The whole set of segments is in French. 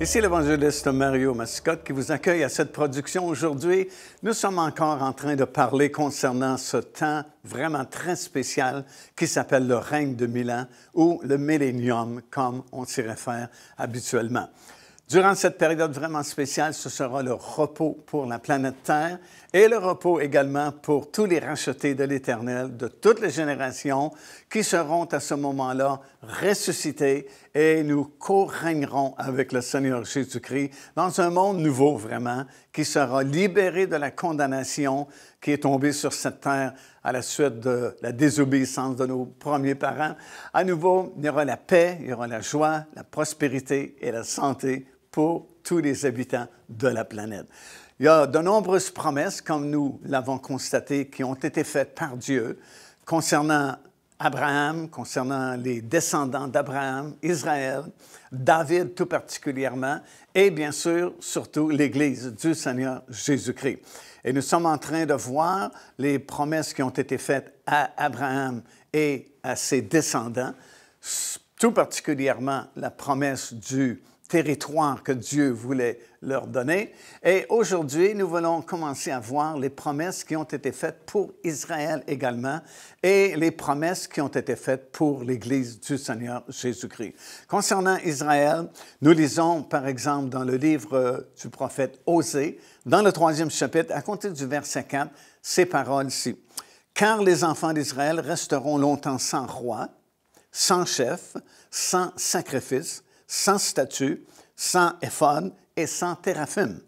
Ici l'évangéliste Mario Mascotte qui vous accueille à cette production. Aujourd'hui, nous sommes encore en train de parler concernant ce temps vraiment très spécial qui s'appelle le règne de 1000 ans ou le millénium, comme on s'y réfère habituellement. Durant cette période vraiment spéciale, ce sera le repos pour la planète Terre et le repos également pour tous les rachetés de l'Éternel de toutes les générations qui seront à ce moment-là ressuscités et nous co-régnerons avec le Seigneur Jésus-Christ dans un monde nouveau vraiment qui sera libéré de la condamnation qui est tombée sur cette terre à la suite de la désobéissance de nos premiers parents. À nouveau, il y aura la paix, il y aura la joie, la prospérité et la santé pour tous les habitants de la planète. Il y a de nombreuses promesses, comme nous l'avons constaté, qui ont été faites par Dieu concernant Abraham, concernant les descendants d'Abraham, Israël, David tout particulièrement, et bien sûr, surtout l'Église du Seigneur Jésus-Christ. Et nous sommes en train de voir les promesses qui ont été faites à Abraham et à ses descendants, tout particulièrement la promesse du territoire que Dieu voulait leur donner. Et aujourd'hui, nous voulons commencer à voir les promesses qui ont été faites pour Israël également et les promesses qui ont été faites pour l'Église du Seigneur Jésus-Christ. Concernant Israël, nous lisons par exemple dans le livre du prophète Osée, dans le 3e chapitre, à compter du verset 4, ces paroles-ci. « Car les enfants d'Israël resteront longtemps sans roi, sans chef, sans sacrifice, sans statut, sans éphod et sans téraphim.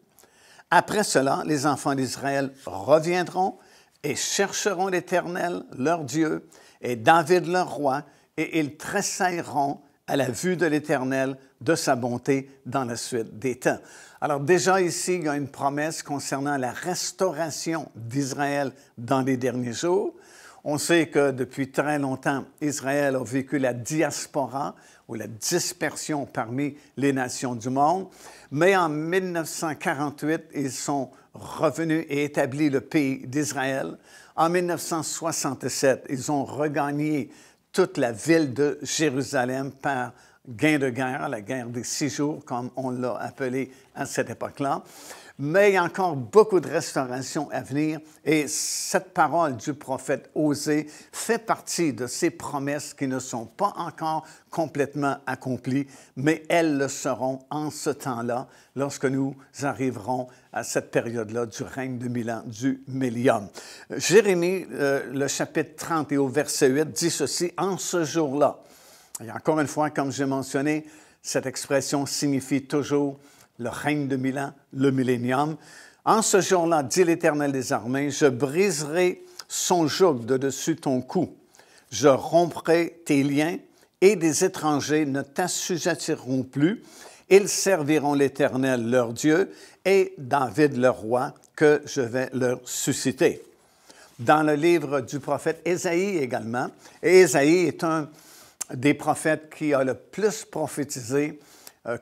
Après cela, les enfants d'Israël reviendront et chercheront l'Éternel, leur Dieu, et David, leur roi, et ils tressailleront à la vue de l'Éternel, de sa bonté dans la suite des temps. » Alors déjà ici, il y a une promesse concernant la restauration d'Israël dans les derniers jours. On sait que depuis très longtemps, Israël a vécu la diaspora ou la dispersion parmi les nations du monde. Mais en 1948, ils sont revenus et établi le pays d'Israël. En 1967, ils ont regagné toute la ville de Jérusalem par gain de guerre, la guerre des 6 jours, comme on l'a appelé à cette époque-là. Mais il y a encore beaucoup de restauration à venir et cette parole du prophète Osée fait partie de ces promesses qui ne sont pas encore complètement accomplies, mais elles le seront en ce temps-là, lorsque nous arriverons à cette période-là du règne de 1000 ans, du millénium. Jérémie, le chapitre 30 et au verset 8, dit ceci, « En ce jour-là », et encore une fois, comme j'ai mentionné, cette expression signifie toujours le règne de 1000 ans, le millénium. « En ce jour-là, dit l'Éternel des armées, je briserai son joug de dessus ton cou. Je romprai tes liens et des étrangers ne t'assujettiront plus. Ils serviront l'Éternel, leur Dieu, et David, leur roi, que je vais leur susciter. » Dans le livre du prophète Ésaïe également, et Ésaïe est un des prophètes qui a le plus prophétisé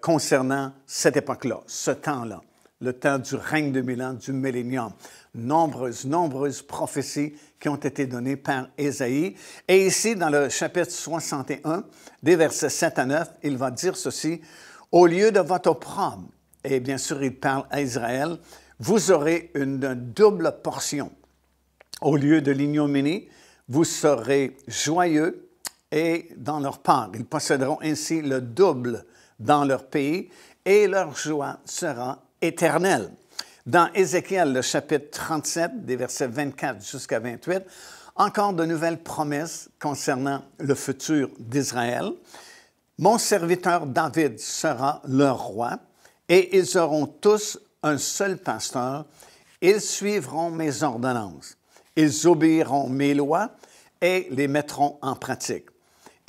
concernant cette époque-là, ce temps-là, le temps du règne de 1000 ans, du millénium. Nombreuses prophéties qui ont été données par Ésaïe. Et ici, dans le chapitre 61, des versets 7 à 9, il va dire ceci, « Au lieu de votre opprobre, et bien sûr, il parle à Israël, vous aurez une double portion. Au lieu de l'ignominie, vous serez joyeux et dans leur part. Ils posséderont ainsi le double dans leur pays, et leur joie sera éternelle. » Dans Ézéchiel, le chapitre 37, des versets 24 jusqu'à 28, encore de nouvelles promesses concernant le futur d'Israël. « Mon serviteur David sera leur roi, et ils auront tous un seul pasteur. Ils suivront mes ordonnances. Ils obéiront mes lois et les mettront en pratique.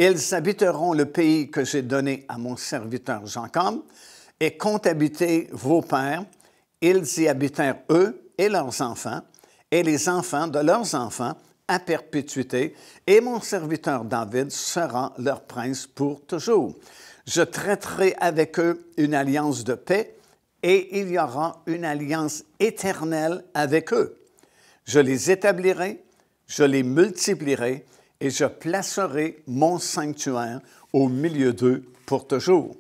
Ils habiteront le pays que j'ai donné à mon serviteur Jacob et comptent habiter vos pères. Ils y habitèrent eux et leurs enfants, et les enfants de leurs enfants à perpétuité, et mon serviteur David sera leur prince pour toujours. Je traiterai avec eux une alliance de paix, et il y aura une alliance éternelle avec eux. Je les établirai, je les multiplierai, et je placerai mon sanctuaire au milieu d'eux pour toujours.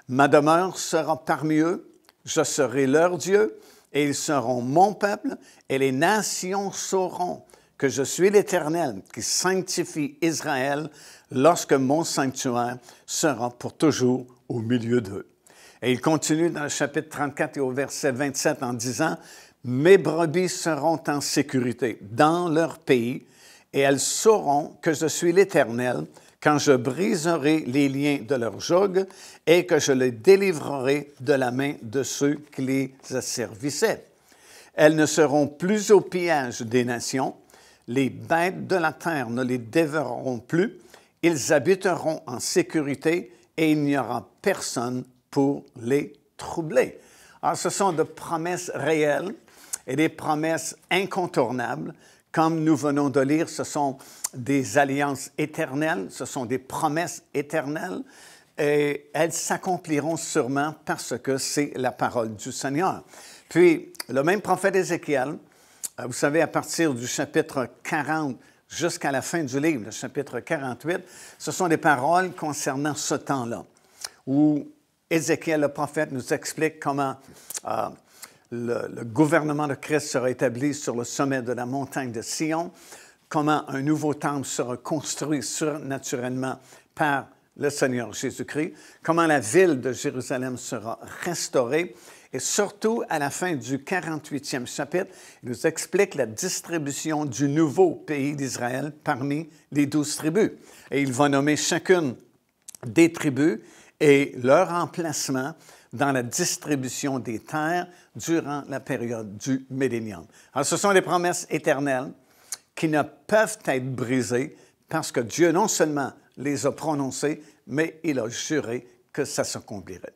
Ma demeure sera parmi eux, je serai leur Dieu, et ils seront mon peuple, et les nations sauront que je suis l'Éternel qui sanctifie Israël lorsque mon sanctuaire sera pour toujours au milieu d'eux. Et il continue dans le chapitre 34 et au verset 27 en disant, « Mes brebis seront en sécurité dans leur pays, et elles sauront que je suis l'Éternel quand je briserai les liens de leur joug et que je les délivrerai de la main de ceux qui les asservissaient. Elles ne seront plus au pillage des nations, les bêtes de la terre ne les dévoreront plus, ils habiteront en sécurité et il n'y aura personne pour les troubler. » Alors, ce sont de promesses réelles et des promesses incontournables. Comme nous venons de lire, ce sont des alliances éternelles, ce sont des promesses éternelles et elles s'accompliront sûrement parce que c'est la parole du Seigneur. Puis, le même prophète Ézéchiel, vous savez, à partir du chapitre 40 jusqu'à la fin du livre, le chapitre 48, ce sont des paroles concernant ce temps-là, où Ézéchiel, le prophète, nous explique comment le gouvernement de Christ sera établi sur le sommet de la montagne de Sion, comment un nouveau temple sera construit surnaturellement par le Seigneur Jésus-Christ, comment la ville de Jérusalem sera restaurée, et surtout, à la fin du 48e chapitre, il nous explique la distribution du nouveau pays d'Israël parmi les 12 tribus. Et il va nommer chacune des tribus et leur emplacement dans la distribution des terres durant la période du millénium. Alors, ce sont des promesses éternelles qui ne peuvent être brisées parce que Dieu non seulement les a prononcées, mais il a juré que ça s'accomplirait.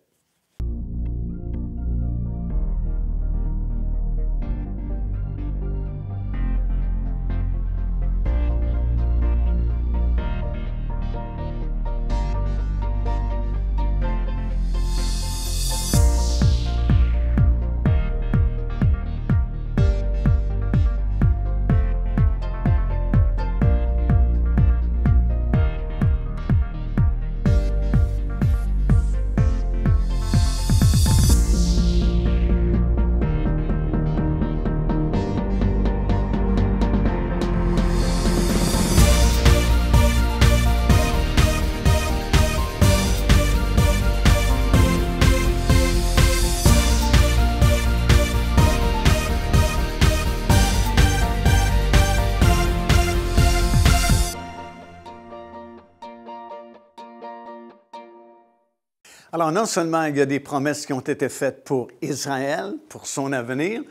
Alors, non seulement il y a des promesses qui ont été faites pour Israël, pour son avenir,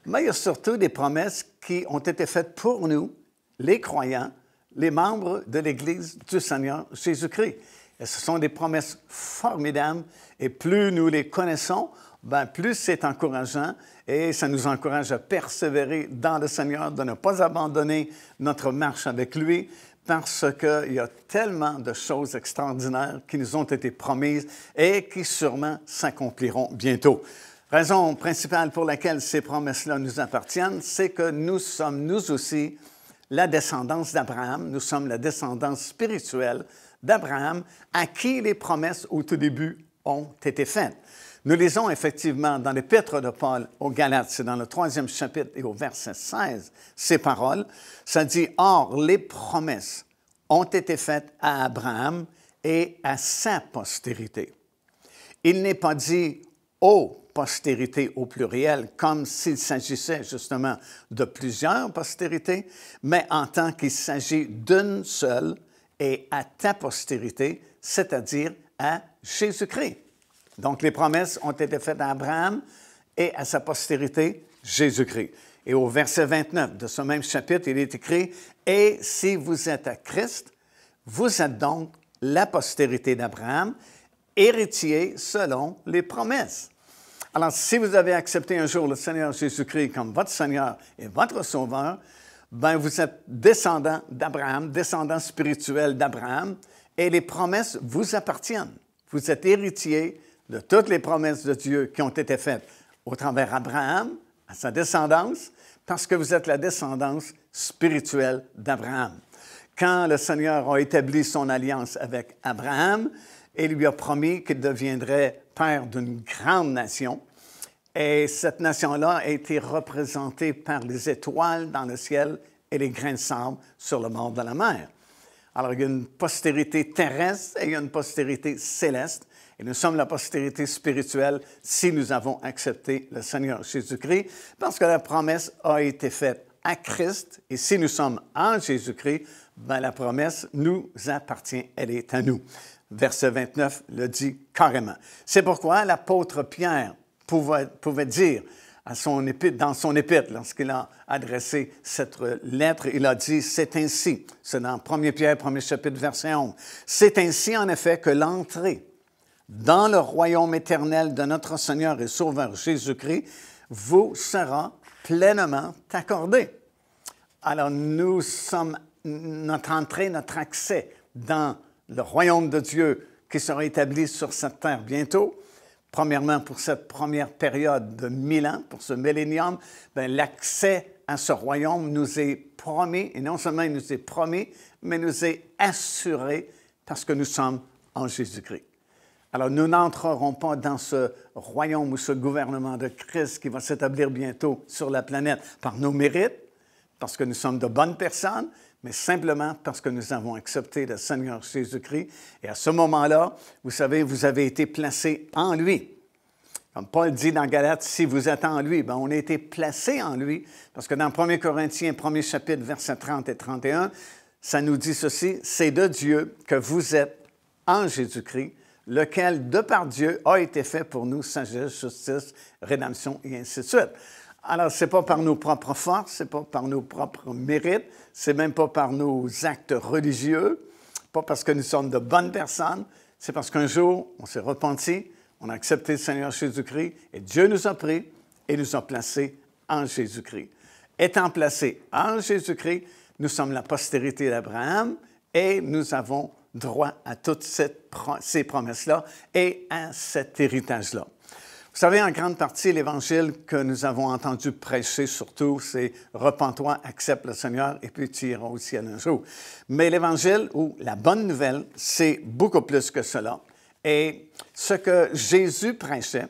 mais il y a surtout des promesses qui ont été faites pour nous, les croyants, les membres de l'Église du Seigneur Jésus-Christ. Et ce sont des promesses formidables et plus nous les connaissons, plus c'est encourageant et ça nous encourage à persévérer dans le Seigneur, de ne pas abandonner notre marche avec lui, parce qu'il y a tellement de choses extraordinaires qui nous ont été promises et qui sûrement s'accompliront bientôt. Raison principale pour laquelle ces promesses-là nous appartiennent, c'est que nous sommes, nous aussi, la descendance d'Abraham. Nous sommes la descendance spirituelle d'Abraham, à qui les promesses au tout début ont été faites. Nous lisons effectivement dans l'Épître de Paul aux Galates, c'est dans le 3e chapitre et au verset 16, ces paroles. Ça dit « Or, les promesses ont été faites à Abraham et à sa postérité. » Il n'est pas dit « aux postérités » au pluriel, comme s'il s'agissait justement de plusieurs postérités, mais en tant qu'il s'agit d'une seule et à ta postérité, c'est-à-dire à Jésus-Christ. Donc, les promesses ont été faites à Abraham et à sa postérité, Jésus-Christ. Et au verset 29 de ce même chapitre, il est écrit « Et si vous êtes à Christ, vous êtes donc la postérité d'Abraham, héritier selon les promesses. » Alors, si vous avez accepté un jour le Seigneur Jésus-Christ comme votre Seigneur et votre Sauveur, vous êtes descendant d'Abraham, descendant spirituel d'Abraham, et les promesses vous appartiennent. Vous êtes héritier de toutes les promesses de Dieu qui ont été faites au travers d'Abraham, à sa descendance, parce que vous êtes la descendance spirituelle d'Abraham. Quand le Seigneur a établi son alliance avec Abraham, et lui a promis qu'il deviendrait père d'une grande nation. Et cette nation-là a été représentée par les étoiles dans le ciel et les grains de sable sur le bord de la mer. Alors, il y a une postérité terrestre et il y a une postérité céleste. Et nous sommes la postérité spirituelle si nous avons accepté le Seigneur Jésus-Christ, parce que la promesse a été faite à Christ. Et si nous sommes en Jésus-Christ, bien, la promesse nous appartient, elle est à nous. Verset 29 le dit carrément. C'est pourquoi l'apôtre Pierre pouvait dire dans son épître, lorsqu'il a adressé cette lettre, il a dit « C'est ainsi ». C'est dans 1 Pierre, 1er chapitre, verset 11. « C'est ainsi, en effet, que l'entrée dans le royaume éternel de notre Seigneur et Sauveur Jésus-Christ vous sera pleinement accordée. » Alors, notre entrée, notre accès dans le royaume de Dieu qui sera établi sur cette terre bientôt, premièrement, pour cette première période de 1000 ans, pour ce millénium, l'accès à ce royaume nous est promis, et non seulement il nous est promis, mais nous est assuré parce que nous sommes en Jésus-Christ. Alors, nous n'entrerons pas dans ce royaume ou ce gouvernement de Christ qui va s'établir bientôt sur la planète par nos mérites, parce que nous sommes de bonnes personnes, mais simplement parce que nous avons accepté le Seigneur Jésus-Christ. Et à ce moment-là, vous savez, vous avez été placés en lui. Comme Paul dit dans Galates, si vous êtes en lui, bien, on a été placés en lui, parce que dans 1 Corinthiens, 1er chapitre, versets 30 et 31, ça nous dit ceci, « C'est de Dieu que vous êtes en Jésus-Christ, lequel, de par Dieu, a été fait pour nous sagesse, justice, rédemption, et ainsi de suite. » Alors, ce n'est pas par nos propres forces, ce n'est pas par nos propres mérites, ce n'est même pas par nos actes religieux, pas parce que nous sommes de bonnes personnes, c'est parce qu'un jour, on s'est repenti, on a accepté le Seigneur Jésus-Christ, et Dieu nous a pris et nous a placés en Jésus-Christ. Étant placés en Jésus-Christ, nous sommes la postérité d'Abraham et nous avons droit à toutes ces promesses-là et à cet héritage-là. Vous savez, en grande partie, l'Évangile que nous avons entendu prêcher surtout, c'est « Repens-toi, accepte le Seigneur, et puis tu iras au ciel un jour ». Mais l'Évangile, ou la bonne nouvelle, c'est beaucoup plus que cela. Et ce que Jésus prêchait,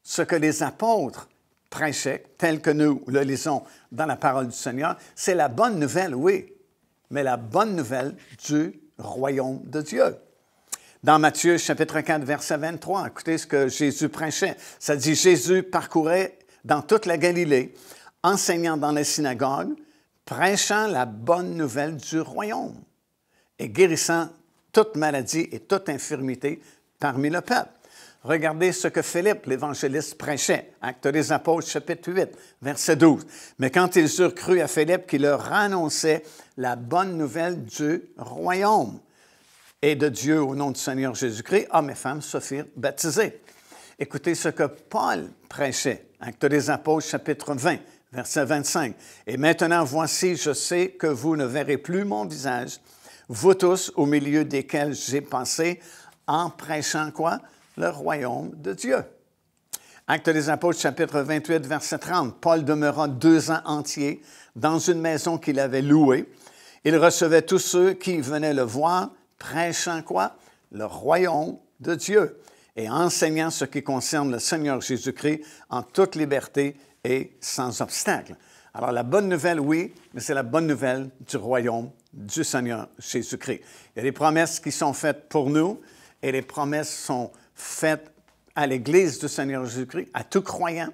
ce que les apôtres prêchaient, tel que nous le lisons dans la parole du Seigneur, c'est la bonne nouvelle, oui, mais la bonne nouvelle du royaume de Dieu. Dans Matthieu, chapitre 4, verset 23, écoutez ce que Jésus prêchait. Ça dit, Jésus parcourait dans toute la Galilée, enseignant dans les synagogues, prêchant la bonne nouvelle du royaume et guérissant toute maladie et toute infirmité parmi le peuple. Regardez ce que Philippe, l'évangéliste, prêchait. Actes des Apôtres, chapitre 8, verset 12. « Mais quand ils eurent cru à Philippe qui leur annonçait la bonne nouvelle du royaume et de Dieu au nom du Seigneur Jésus-Christ, hommes et femmes se firent baptiser. » Écoutez ce que Paul prêchait. Actes des Apôtres, chapitre 20, verset 25. « Et maintenant, voici, je sais que vous ne verrez plus mon visage, vous tous au milieu desquels j'ai passé, en prêchant quoi? Le royaume de Dieu. » Actes des Apôtres, chapitre 28, verset 30. Paul demeura 2 ans entiers dans une maison qu'il avait louée. Il recevait tous ceux qui venaient le voir, prêchant quoi? Le royaume de Dieu et enseignant ce qui concerne le Seigneur Jésus-Christ en toute liberté et sans obstacle. Alors, la bonne nouvelle, oui, mais c'est la bonne nouvelle du royaume du Seigneur Jésus-Christ. Il y a des promesses qui sont faites pour nous et les promesses sont faites à l'Église du Seigneur Jésus-Christ, à tout croyant.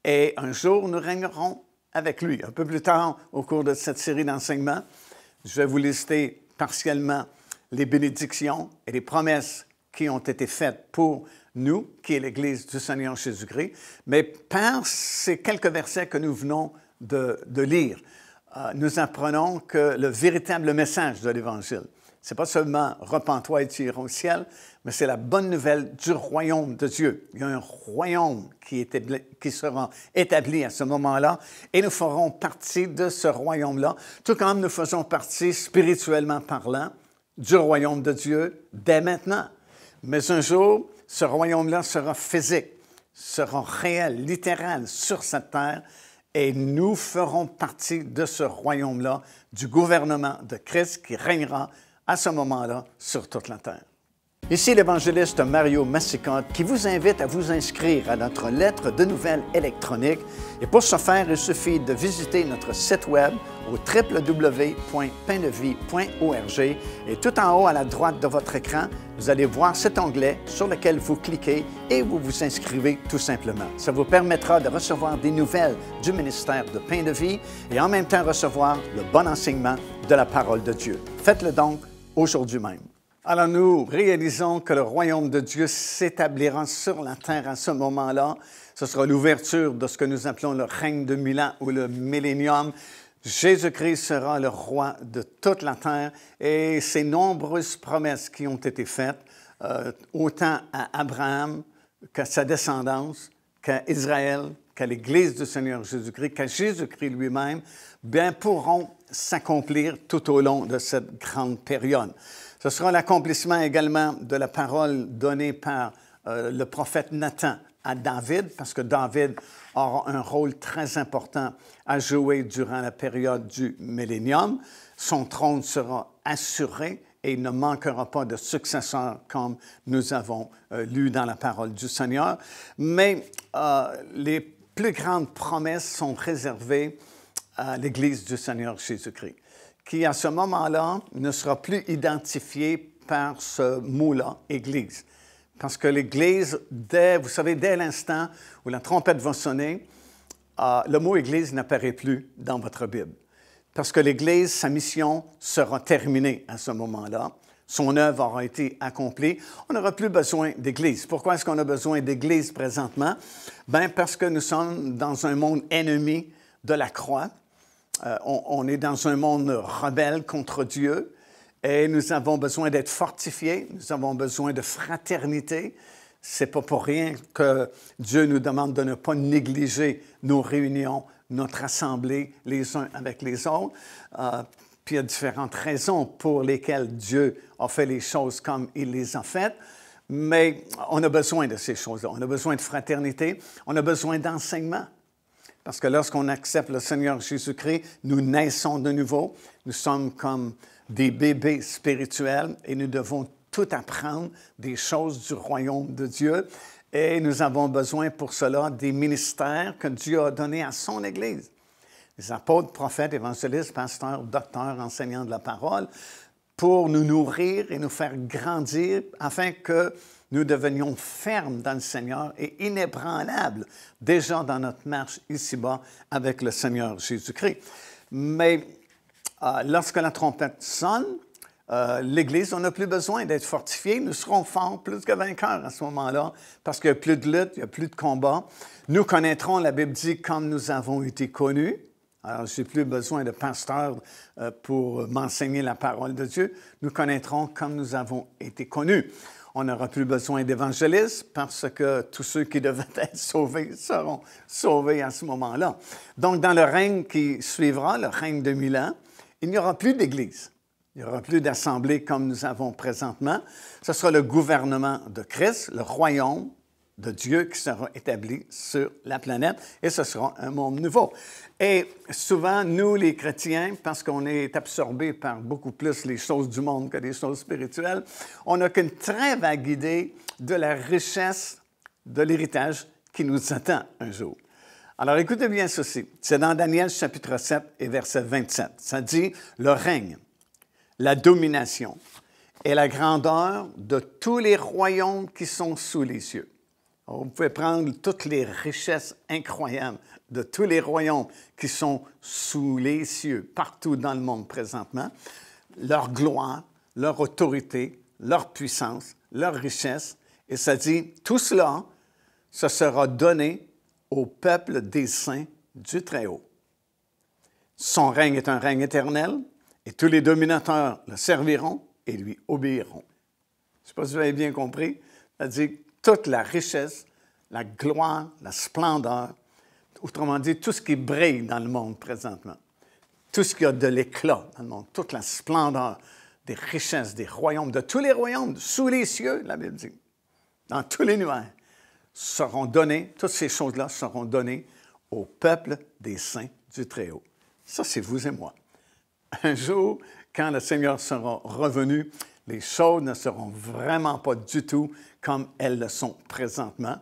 Et un jour, nous régnerons avec lui. Un peu plus tard, au cours de cette série d'enseignements, je vais vous lister partiellement les bénédictions et les promesses qui ont été faites pour nous, qui est l'Église du Seigneur Jésus-Christ. Mais par ces quelques versets que nous venons de lire, nous apprenons que le véritable message de l'Évangile, ce n'est pas seulement « repens-toi et tu iras au ciel », mais c'est la bonne nouvelle du royaume de Dieu. Il y a un royaume qui sera établi à ce moment-là et nous ferons partie de ce royaume-là, tout comme nous faisons partie, spirituellement parlant, du royaume de Dieu dès maintenant. Mais un jour, ce royaume-là sera physique, sera réel, littéral sur cette terre et nous ferons partie de ce royaume-là, du gouvernement de Christ qui régnera à ce moment-là sur toute la terre. Ici l'évangéliste Mario Massicotte qui vous invite à vous inscrire à notre lettre de nouvelles électronique. Et pour ce faire, il suffit de visiter notre site web au www.paindevie.org et tout en haut à la droite de votre écran, vous allez voir cet onglet sur lequel vous cliquez et vous vous inscrivez tout simplement. Ça vous permettra de recevoir des nouvelles du ministère de Pain de Vie et en même temps recevoir le bon enseignement de la parole de Dieu. Faites-le donc aujourd'hui même. Alors nous réalisons que le royaume de Dieu s'établira sur la terre à ce moment-là. Ce sera l'ouverture de ce que nous appelons le règne de 1000 ans ou le millénium. Jésus-Christ sera le roi de toute la terre et ces nombreuses promesses qui ont été faites, autant à Abraham qu'à sa descendance, qu'à Israël, qu'à l'Église du Seigneur Jésus-Christ, qu'à Jésus-Christ lui-même, bien pourront s'accomplir tout au long de cette grande période. Ce sera l'accomplissement également de la parole donnée par le prophète Nathan à David, parce que David aura un rôle très important à jouer durant la période du millénium. Son trône sera assuré et il ne manquera pas de successeurs comme nous avons lu dans la parole du Seigneur. Mais les plus grandes promesses sont réservées à l'Église du Seigneur Jésus-Christ, qui à ce moment-là ne sera plus identifié par ce mot-là, Église. Parce que l'Église, vous savez, dès l'instant où la trompette va sonner, le mot Église n'apparaît plus dans votre Bible. Parce que l'Église, sa mission sera terminée à ce moment-là. Son œuvre aura été accomplie. On n'aura plus besoin d'Église. Pourquoi est-ce qu'on a besoin d'Église présentement? Bien, parce que nous sommes dans un monde ennemi de la croix. On est dans un monde rebelle contre Dieu et nous avons besoin d'être fortifiés, nous avons besoin de fraternité. Ce n'est pas pour rien que Dieu nous demande de ne pas négliger nos réunions, notre assemblée les uns avec les autres. Puis il y a différentes raisons pour lesquelles Dieu a fait les choses comme il les a faites. Mais on a besoin de ces choses-là. On a besoin de fraternité, on a besoin d'enseignement. Parce que lorsqu'on accepte le Seigneur Jésus-Christ, nous naissons de nouveau. Nous sommes comme des bébés spirituels et nous devons tout apprendre des choses du royaume de Dieu. Et nous avons besoin pour cela des ministères que Dieu a donnés à son Église. Les apôtres, prophètes, évangélistes, pasteurs, docteurs, enseignants de la parole, pour nous nourrir et nous faire grandir afin que nous devenions fermes dans le Seigneur et inébranlables déjà dans notre marche ici-bas avec le Seigneur Jésus-Christ. Mais lorsque la trompette sonne, l'Église, on n'a plus besoin d'être fortifiés. Nous serons forts plus que vainqueurs à ce moment-là parce qu'il n'y a plus de lutte, il n'y a plus de combat. Nous connaîtrons, la Bible dit, comme nous avons été connus. Alors, je n'ai plus besoin de pasteur pour m'enseigner la parole de Dieu. Nous connaîtrons comme nous avons été connus. On n'aura plus besoin d'évangélistes parce que tous ceux qui devaient être sauvés seront sauvés à ce moment-là. Donc, dans le règne qui suivra, le règne de 1000 ans, il n'y aura plus d'Église. Il n'y aura plus d'assemblée comme nous avons présentement. Ce sera le gouvernement de Christ, le royaume de Dieu qui sera établi sur la planète et ce sera un monde nouveau. Et souvent, nous, les chrétiens, parce qu'on est absorbés par beaucoup plus les choses du monde que les choses spirituelles, on n'a qu'une très vague idée de la richesse de l'héritage qui nous attend un jour. Alors, écoutez bien ceci. C'est dans Daniel chapitre 7 et verset 27. Ça dit « Le règne, la domination et la grandeur de tous les royaumes qui sont sous les cieux. » Vous pouvez prendre toutes les richesses incroyables de tous les royaumes qui sont sous les cieux, partout dans le monde présentement, leur gloire, leur autorité, leur puissance, leur richesse. Et ça dit, tout cela, ce sera donné au peuple des saints du Très-Haut. Son règne est un règne éternel, et tous les dominateurs le serviront et lui obéiront. Je ne sais pas si vous avez bien compris. Ça dit, toute la richesse, la gloire, la splendeur, autrement dit, tout ce qui brille dans le monde présentement, tout ce qui a de l'éclat dans le monde, toute la splendeur des richesses, des royaumes, de tous les royaumes, sous les cieux, la Bible dit, dans tous les nuages, seront données, toutes ces choses-là seront données au peuple des saints du Très-Haut. Ça, c'est vous et moi. Un jour, quand le Seigneur sera revenu, les choses ne seront vraiment pas du tout comme elles le sont présentement.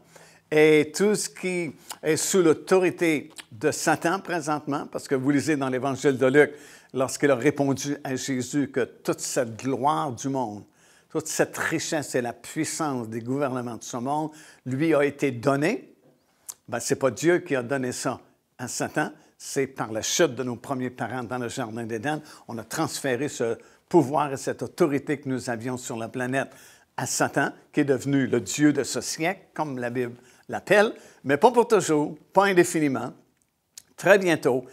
Et tout ce qui est sous l'autorité de Satan présentement, parce que vous lisez dans l'Évangile de Luc, lorsqu'il a répondu à Jésus que toute cette gloire du monde, toute cette richesse et la puissance des gouvernements de ce monde lui a été donnée, bien, ce n'est pas Dieu qui a donné ça à Satan, c'est par la chute de nos premiers parents dans le Jardin d'Éden. On a transféré ce pouvoir et cette autorité que nous avions sur la planète à Satan, qui est devenu le Dieu de ce siècle, comme la Bible l'appelle, mais pas pour toujours, pas indéfiniment. Très bientôt,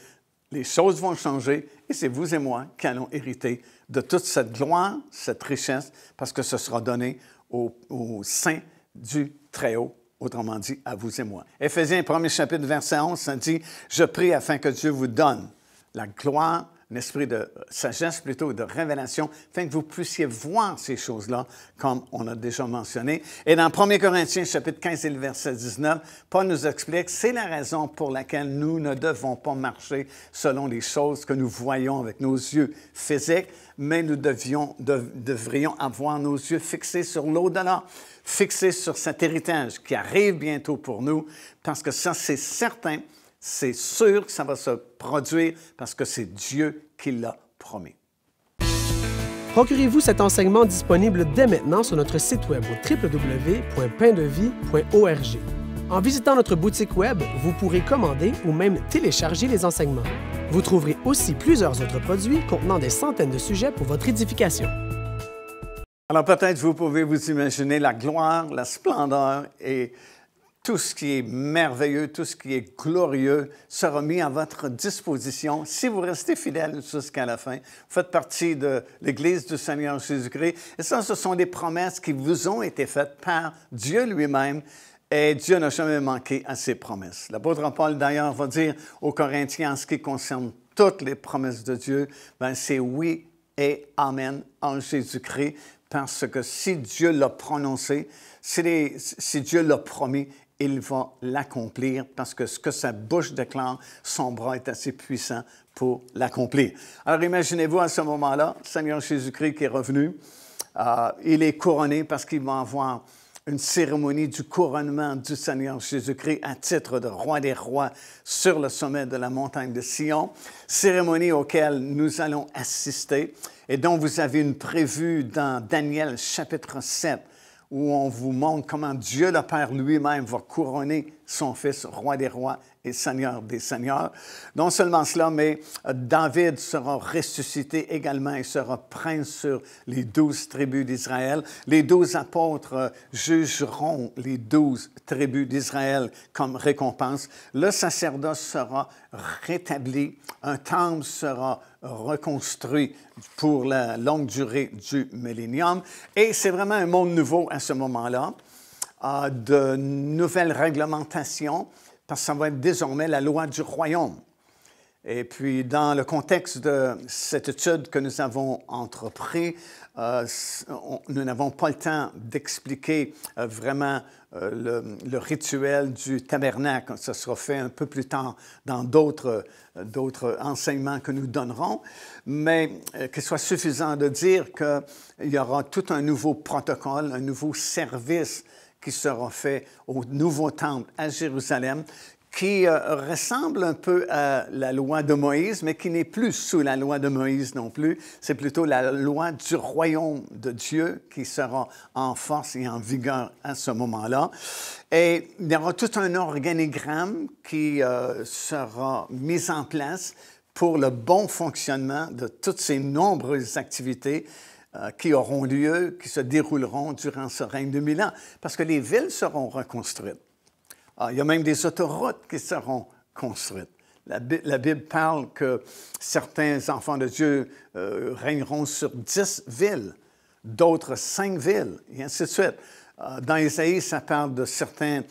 les choses vont changer et c'est vous et moi qui allons hériter de toute cette gloire, cette richesse, parce que ce sera donné aux saints du Très-Haut, autrement dit, à vous et moi. Éphésiens 1er chapitre, verset 11, ça dit « Je prie afin que Dieu vous donne la gloire, un esprit de sagesse plutôt, de révélation, afin que vous puissiez voir ces choses-là, comme on a déjà mentionné. » Et dans 1 Corinthiens, chapitre 15 et le verset 19, Paul nous explique, c'est la raison pour laquelle nous ne devons pas marcher selon les choses que nous voyons avec nos yeux physiques, mais nous devrions avoir nos yeux fixés sur l'au-delà, fixés sur cet héritage qui arrive bientôt pour nous, parce que ça, c'est certain. C'est sûr que ça va se produire parce que c'est Dieu qui l'a promis. Procurez-vous cet enseignement disponible dès maintenant sur notre site web au www.paindevie.org. En visitant notre boutique web, vous pourrez commander ou même télécharger les enseignements. Vous trouverez aussi plusieurs autres produits contenant des centaines de sujets pour votre édification. Alors peut-être vous pouvez vous imaginer la gloire, la splendeur et tout ce qui est merveilleux, tout ce qui est glorieux sera mis à votre disposition si vous restez fidèle jusqu'à la fin. Vous faites partie de l'Église du Seigneur Jésus-Christ. Et ça, ce sont des promesses qui vous ont été faites par Dieu lui-même. Et Dieu n'a jamais manqué à ses promesses. L'apôtre Paul, d'ailleurs, va dire aux Corinthiens, en ce qui concerne toutes les promesses de Dieu, bien, c'est oui et amen en Jésus-Christ, parce que si Dieu l'a prononcé, si Dieu l'a promis, il va l'accomplir parce que ce que sa bouche déclare, son bras est assez puissant pour l'accomplir. Alors imaginez-vous à ce moment-là, Seigneur Jésus-Christ qui est revenu, il est couronné parce qu'il va avoir une cérémonie du couronnement du Seigneur Jésus-Christ à titre de roi des rois sur le sommet de la montagne de Sion, cérémonie auquel nous allons assister et dont vous avez une prévue dans Daniel chapitre 7, où on vous montre comment Dieu le Père lui-même va couronner son Fils, roi des rois et Seigneur des seigneurs. Non seulement cela, mais David sera ressuscité également et sera prince sur les 12 tribus d'Israël. Les 12 apôtres jugeront les 12 tribus d'Israël comme récompense. Le sacerdoce sera rétabli, un temple sera reconstruit pour la longue durée du millénium. Et c'est vraiment un monde nouveau à ce moment-là, de nouvelles réglementations, parce que ça va être désormais la loi du royaume. Et puis, dans le contexte de cette étude que nous avons entreprise, nous n'avons pas le temps d'expliquer vraiment le rituel du tabernacle. Ça sera fait un peu plus tard dans d'autres enseignements que nous donnerons, mais qu'il soit suffisant de dire qu'il y aura tout un nouveau protocole, un nouveau service qui sera fait au nouveau temple à Jérusalem, qui ressemble un peu à la loi de Moïse, mais qui n'est plus sous la loi de Moïse non plus. C'est plutôt la loi du royaume de Dieu qui sera en force et en vigueur à ce moment-là. Et il y aura tout un organigramme qui sera mis en place pour le bon fonctionnement de toutes ces nombreuses activités qui auront lieu, qui se dérouleront durant ce règne de 1000 ans, parce que les villes seront reconstruites. Il y a même des autoroutes qui seront construites. La Bible parle que certains enfants de Dieu régneront sur 10 villes, d'autres 5 villes, et ainsi de suite. Dans Isaïe, ça parle de certaines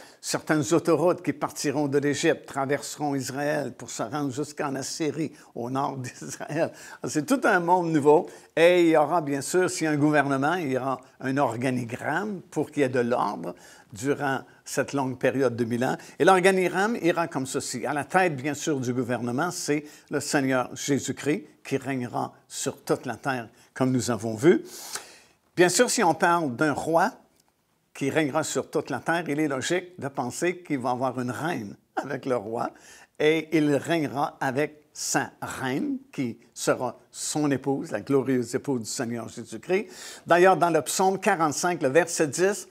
autoroutes qui partiront de l'Égypte, traverseront Israël pour se rendre jusqu'en Assyrie, au nord d'Israël. C'est tout un monde nouveau. Et il y aura, bien sûr, s'il y a un gouvernement, il y aura un organigramme pour qu'il y ait de l'ordre durant cette longue période de 1000 ans. Et l'organigramme ira comme ceci. À la tête, bien sûr, du gouvernement, c'est le Seigneur Jésus-Christ qui régnera sur toute la terre, comme nous avons vu. Bien sûr, si on parle d'un roi qui régnera sur toute la terre, il est logique de penser qu'il va avoir une reine avec le roi et il régnera avec sa reine, qui sera son épouse, la glorieuse épouse du Seigneur Jésus-Christ. D'ailleurs, dans le psaume 45, le verset 10,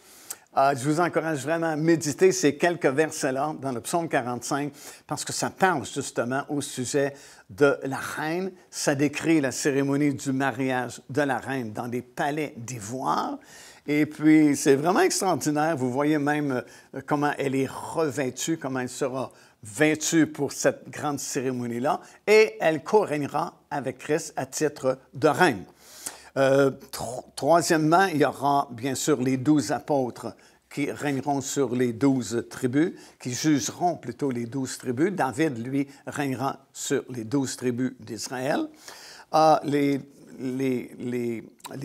je vous encourage vraiment à méditer ces quelques versets-là dans le psaume 45 parce que ça parle justement au sujet de la reine. Ça décrit la cérémonie du mariage de la reine dans des palais d'ivoire. Et puis, c'est vraiment extraordinaire. Vous voyez même comment elle est revêtue, comment elle sera vêtue pour cette grande cérémonie-là. Et elle co-régnera avec Christ à titre de reine. Troisièmement, il y aura bien sûr les 12 apôtres qui régneront sur les 12 tribus, qui jugeront plutôt les 12 tribus. David, lui, régnera sur les 12 tribus d'Israël. Les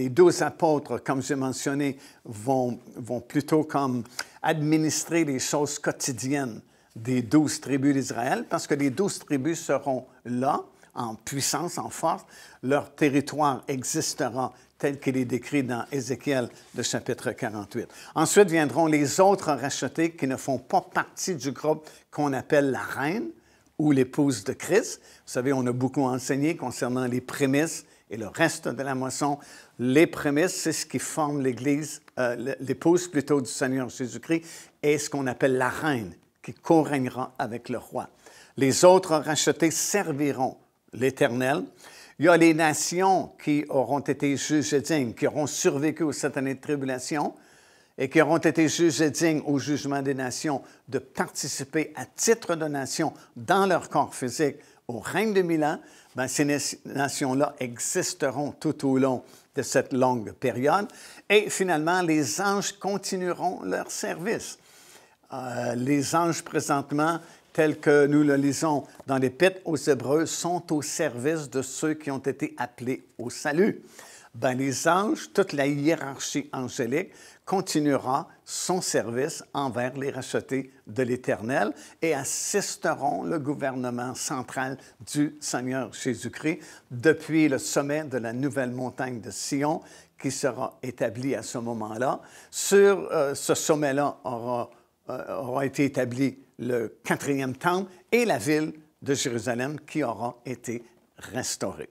12 apôtres, comme j'ai mentionné, vont plutôt comme administrer les choses quotidiennes des 12 tribus d'Israël, parce que les 12 tribus seront là, en puissance, en force. Leur territoire existera tel qu'il est décrit dans Ézéchiel, le chapitre 48. Ensuite viendront les autres rachetés qui ne font pas partie du groupe qu'on appelle la reine ou l'épouse de Christ. Vous savez, on a beaucoup enseigné concernant les prémices et le reste de la moisson. Les prémices, c'est ce qui forme l'Église, l'épouse plutôt du Seigneur Jésus-Christ, et ce qu'on appelle la reine, qui co-régnera avec le roi. Les autres rachetés serviront l'Éternel. Il y a les nations qui auront été jugées dignes, qui auront survécu aux 7 années de tribulation et qui auront été jugées dignes au jugement des nations de participer à titre de nation dans leur corps physique au règne de 1000 ans. Bien, ces nations-là existeront tout au long de cette longue période. Et finalement, les anges continueront leur service. Les anges, présentement, tels que nous le lisons dans l'Épître aux Hébreux, sont au service de ceux qui ont été appelés au salut. Bien, les anges, toute la hiérarchie angélique, continuera son service envers les rachetés de l'Éternel et assisteront le gouvernement central du Seigneur Jésus-Christ depuis le sommet de la nouvelle montagne de Sion qui sera établi à ce moment-là. Sur ce sommet-là aura été établi le 4e temple et la ville de Jérusalem qui aura été restaurée.